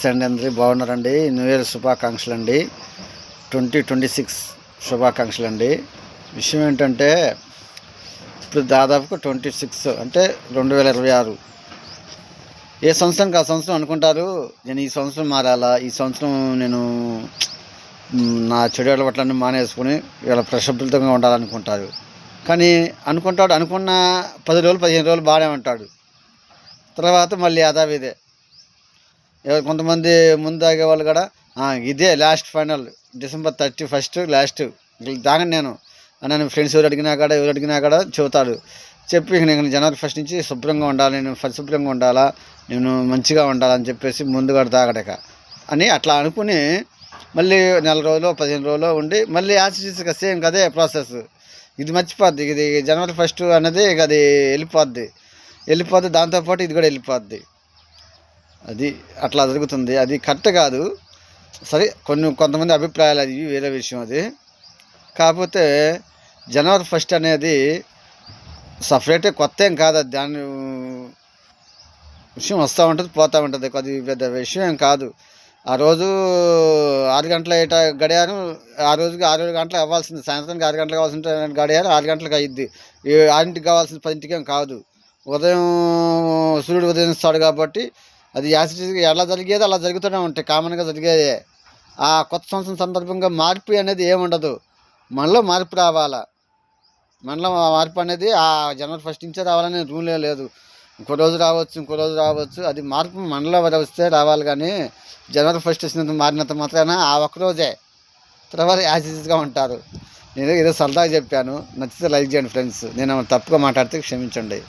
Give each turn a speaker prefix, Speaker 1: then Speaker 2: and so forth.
Speaker 1: నమస్తే అండి, అందరూ బాగున్నారండి. న్యూ ఇయర్ శుభాకాంక్షలు అండి. 2026 శుభాకాంక్షలు అండి. విషయం ఏంటంటే ఇప్పుడు దాదాపుగా 26 అంటే 2026. ఏ సంవత్సరానికి ఆ సంవత్సరం అనుకుంటారు, నేను ఈ సంవత్సరం మారాలా, ఈ సంవత్సరం నేను నా చెడు అలవాట్లన్నీ మానేసుకుని ఇలా ప్రశుభ్రంగా ఉండాలనుకుంటారు. కానీ అనుకున్న 10 రోజులు 15 రోజులు బాగానే ఉంటాడు. తర్వాత మళ్ళీ యథావిధే. కొంతమంది ముందాగే వాళ్ళు కూడా ఇదే లాస్ట్ ఫైనల్, December 31 లాస్ట్ దాకా నేను ఫ్రెండ్స్ ఎవరు అడిగినా కూడా చెబుతాడు. చెప్పి నేను January 1 నుంచి శుభ్రంగా ఉండాలి, నేను పరిశుభ్రంగా ఉండాలా, నేను మంచిగా ఉండాలని చెప్పేసి ముందుగా తాగడక అని అట్లా అనుకుని మళ్ళీ నెల రోజులు 15 రోజులు ఉండి మళ్ళీ యాసిడ్గా సేమ్ అదే ప్రాసెస్. ఇది మర్చిపోద్ది. ఇది January 1 అనేది అది వెళ్ళిపోద్ది. దాంతోపాటు ఇది కూడా వెళ్ళిపోద్ది. అది అట్లా జరుగుతుంది. అది కరెక్ట్ కాదు. సరే, కొంతమంది అభిప్రాయాలు, అది వేరే విషయం. అది కాకపోతే January 1 అనేది సపరేటే, కొత్త ఏం కాదు. అది దాని విషయం వస్తూ ఉంటుంది, పోతూ ఉంటుంది. అది పెద్ద విషయం ఏం కాదు. ఆ రోజు 6 గంటల గడియారం ఆ రోజుకి 6 గంటలకు అవ్వాల్సింది, సాయంత్రానికి 6 గంటలకు కావాల్సిన గడియారం 6 గంటలకు అయ్యిద్ది. 6ంటికి కావాల్సిన 10ంటికేం కాదు. ఉదయం సూర్యుడు ఉదయిస్తాడు కాబట్టి అది యాసిడ్గా ఎలా జరిగేది అలా జరుగుతూనే ఉంటాయి, కామన్గా జరిగేదే. ఆ కొత్త సంవత్సరం సందర్భంగా మార్పు అనేది ఏముండదు. మనలో మార్పు రావాలా. మనలో మార్పు అనేది ఆ January 1 నుంచే రావాలనే రూలే లేదు. ఇంకో రోజు రావచ్చు. అది మార్పు మనలో వస్తే రావాలి. కానీ January 1 వచ్చినంత మారినంత మాత్రాన ఆ ఒక్కరోజే తర్వాత యాసిడ్గా ఉంటారు. నేను ఏదో సరదాగా చెప్పాను. నచ్చితే లైక్ చేయండి ఫ్రెండ్స్. నేను తప్పుగా మాట్లాడితే క్షమించండి.